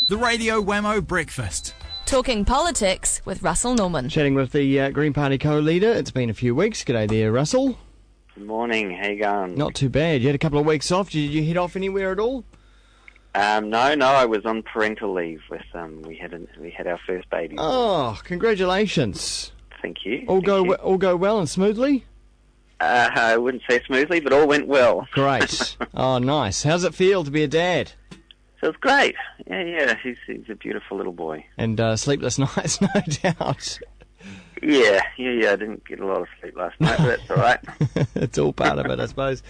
The Radio Wammo Breakfast. Talking politics with Russell Norman. Chatting with the Green Party co-leader. It's been a few weeks. G'day there, Russell. Good morning. How you going? Not too bad. You had a couple of weeks off. Did you head off anywhere at all? No. I was on parental leave with we had our first baby. Oh, congratulations. Thank you. All go well and smoothly? I wouldn't say smoothly, but all went well. Great. Oh, nice. How's it feel to be a dad? So it's great. Yeah. He's a beautiful little boy. And sleepless nights, no doubt. Yeah. I didn't get a lot of sleep last night, but that's all right. It's all part of it, I suppose.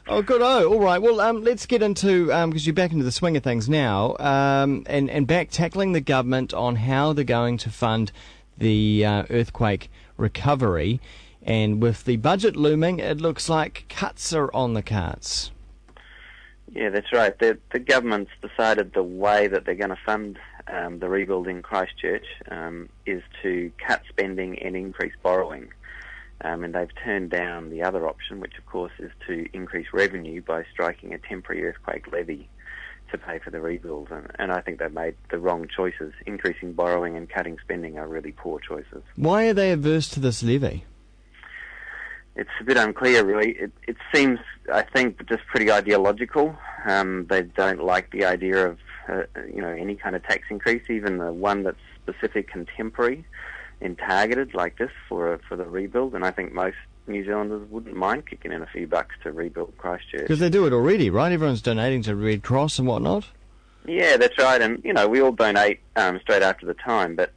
Oh, good. Oh, all right. Well, let's get into, because you're back into the swing of things now, and back tackling the government on how they're going to fund the earthquake recovery. And with the budget looming, it looks like cuts are on the cards. Yeah, that's right. The government's decided the way that they're going to fund the rebuild in Christchurch is to cut spending and increase borrowing. And they've turned down the other option, which of course is to increase revenue by striking a temporary earthquake levy to pay for the rebuild. And I think they've made the wrong choices. Increasing borrowing and cutting spending are really poor choices. Why are they averse to this levy? It's a bit unclear, really. It seems, I think, just pretty ideological. They don't like the idea of, any kind of tax increase, even the one that's specific and temporary and targeted like this for the rebuild. And I think most New Zealanders wouldn't mind kicking in a few bucks to rebuild Christchurch. Because they do it already, right? Everyone's donating to Red Cross and whatnot. Yeah, that's right. And, we all donate straight after the time. But,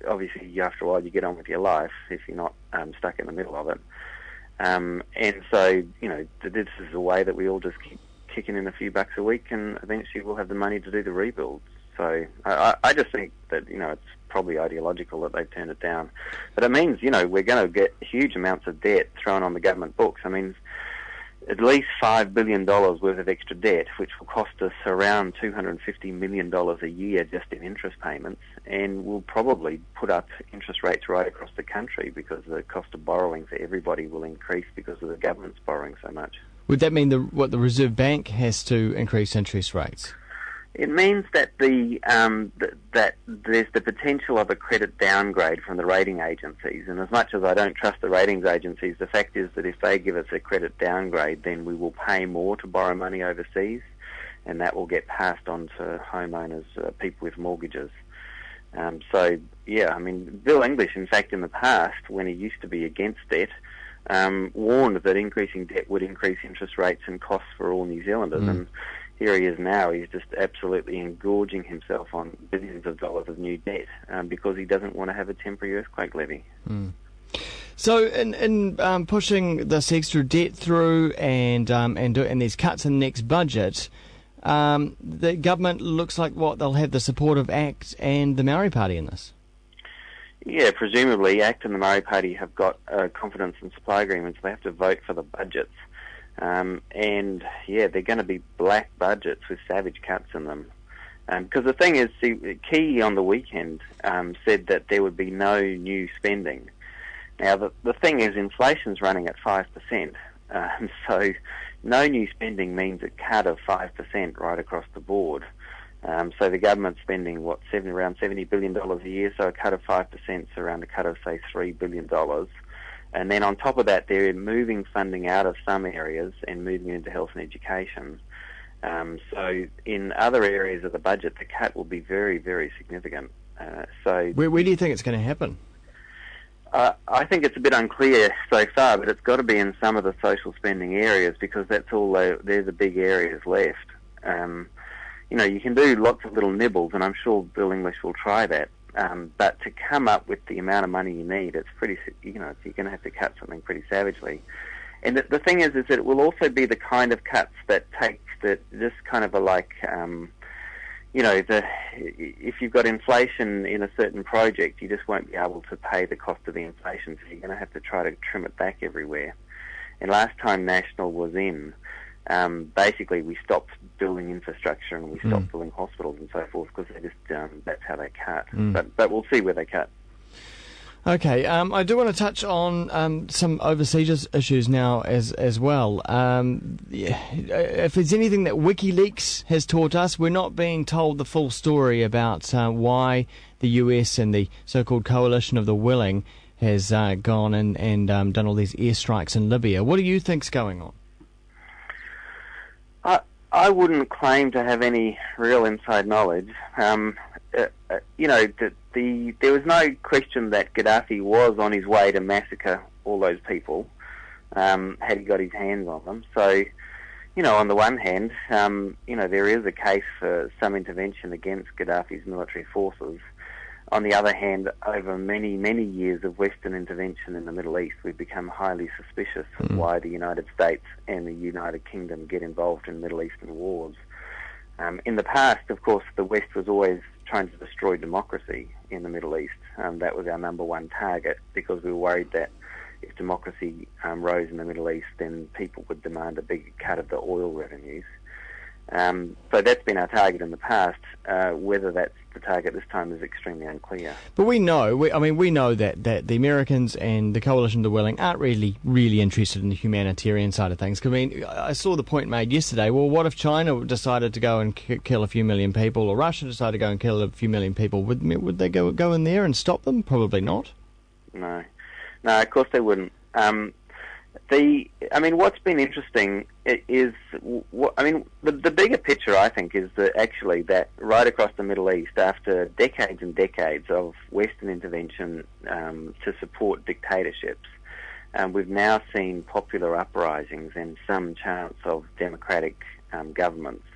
obviously, after a while, you get on with your life if you're not stuck in the middle of it. And so, this is a way that we all just keep kicking in a few bucks a week, and eventually we'll have the money to do the rebuild. So I just think that, it's probably ideological that they've turned it down. But it means, we're going to get huge amounts of debt thrown on the government books. I mean, at least $5 billion worth of extra debt, which will cost us around $250 million a year just in interest payments, and will probably put up interest rates right across the country because the cost of borrowing for everybody will increase because of the government's borrowing so much. Would that mean the Reserve Bank has to increase interest rates? It means that that there's the potential of a credit downgrade from the rating agencies, and as much as I don't trust the ratings agencies, the fact is that if they give us a credit downgrade, then we will pay more to borrow money overseas, and that will get passed on to homeowners, people with mortgages. Bill English, in fact, in the past, when he used to be against debt, warned that increasing debt would increase interest rates and costs for all New Zealanders, and here he is now. He's just absolutely engorging himself on billions of dollars of new debt because he doesn't want to have a temporary earthquake levy. So, in pushing this extra debt through and these cuts in the next budget, the government looks like they'll have the support of ACT and the Maori Party in this. Yeah, presumably ACT and the Maori Party have got confidence in supply agreements. They have to vote for the budgets. They're going to be black budgets with savage cuts in them. Because the thing is, Key on the weekend said that there would be no new spending. Now, the thing is, inflation's running at 5%. So no new spending means a cut of 5% right across the board. So the government's spending, around $70 billion a year, so a cut of 5% is around a cut of, say, $3 billion. And then on top of that, they're moving funding out of some areas and moving into health and education. So in other areas of the budget, the cut will be very, very significant. Where do you think it's going to happen? I think it's a bit unclear so far, but it's got to be in some of the social spending areas because that's all. They're the big areas left. You can do lots of little nibbles, and I'm sure Bill English will try that. But to come up with the amount of money you need, it's pretty. You're going to have to cut something pretty savagely. And the thing is that it will also be the kind of cuts that just kind of are like. If you've got inflation in a certain project, you just won't be able to pay the cost of the inflation, so you're going to have to try to trim it back everywhere. And last time National was in, basically we stopped building infrastructure and we stopped building hospitals and so forth because they just that's how they cut. But we'll see where they cut. Okay, I do want to touch on some overseas issues now as well. If there's anything that WikiLeaks has taught us, we're not being told the full story about why the US and the so-called coalition of the willing has gone and done all these airstrikes in Libya. What do you think's going on? I wouldn't claim to have any real inside knowledge. There was no question that Gaddafi was on his way to massacre all those people, had he got his hands on them. So, on the one hand, there is a case for some intervention against Gaddafi's military forces. On the other hand, over many, many years of Western intervention in the Middle East, we've become highly suspicious of why the United States and the United Kingdom get involved in Middle Eastern wars. In the past, of course, the West was always trying to destroy democracy in the Middle East. That was our number one target, because we were worried that if democracy rose in the Middle East, then people would demand a big cut of the oil revenues. So that's been our target in the past. Whether that's the target this time is extremely unclear. But we know that the Americans and the coalition of the willing aren't really interested in the humanitarian side of things. 'Cause, I saw the point made yesterday. Well, what if China decided to go and kill a few million people, or Russia decided to go and kill a few million people? Would they go in there and stop them? Probably not. No, of course they wouldn't. What's been interesting is, the bigger picture, I think, is that right across the Middle East, after decades and decades of Western intervention to support dictatorships, we've now seen popular uprisings and some chance of democratic governments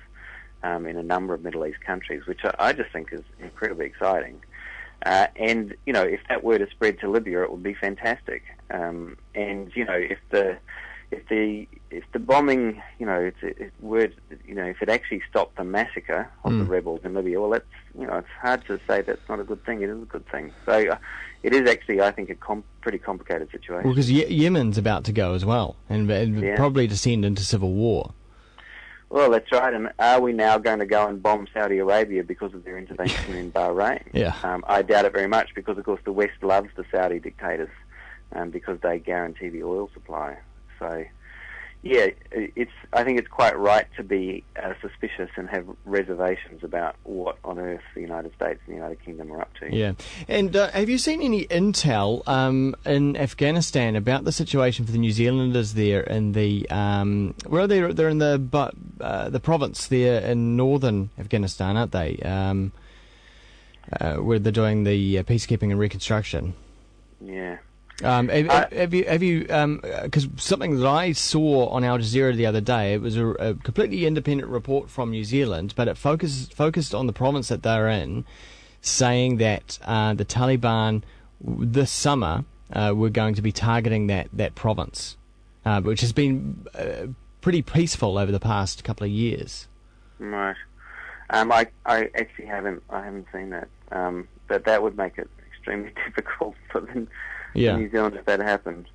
in a number of Middle East countries, which I just think is incredibly exciting. If that were to spread to Libya, it would be fantastic. If the bombing, if it actually stopped the massacre of the rebels in Libya, well, it's hard to say that's not a good thing. It is a good thing. So it is actually, I think, a pretty complicated situation. Well, because Yemen's about to go as well, and probably descend into civil war. Well, that's right. And are we now going to go and bomb Saudi Arabia because of their intervention in Bahrain? Yeah. I doubt it very much, because, of course, the West loves the Saudi dictators because they guarantee the oil supply. So, yeah, I think it's quite right to be suspicious and have reservations about what on earth the United States and the United Kingdom are up to. Yeah. And have you seen any intel in Afghanistan about the situation for the New Zealanders there in the where are they? They're in the province there in northern Afghanistan, aren't they? Where they're doing the peacekeeping and reconstruction. Yeah. Have you? Because something that I saw on Al Jazeera the other day, it was a completely independent report from New Zealand, but it focused on the province that they're in, saying that the Taliban this summer were going to be targeting that province, which has been pretty peaceful over the past couple of years. Right. I actually haven't seen that, but that would make it extremely difficult for them. Yeah. In New Zealand, if that happened,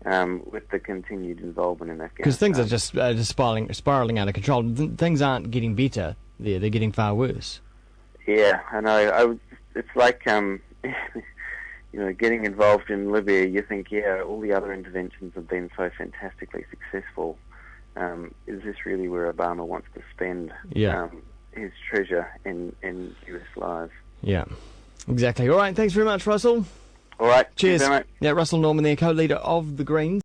with the continued involvement in Afghanistan. Because things are just spiraling out of control. Things aren't getting better there; they're getting far worse. Yeah, I know. It's like getting involved in Libya. You think, all the other interventions have been so fantastically successful. Is this really where Obama wants to spend his treasure in US lives? Yeah, exactly. All right, thanks very much, Russell. All right. Cheers. Thanks very much. Yeah, Russell Norman there, co-leader of the Greens.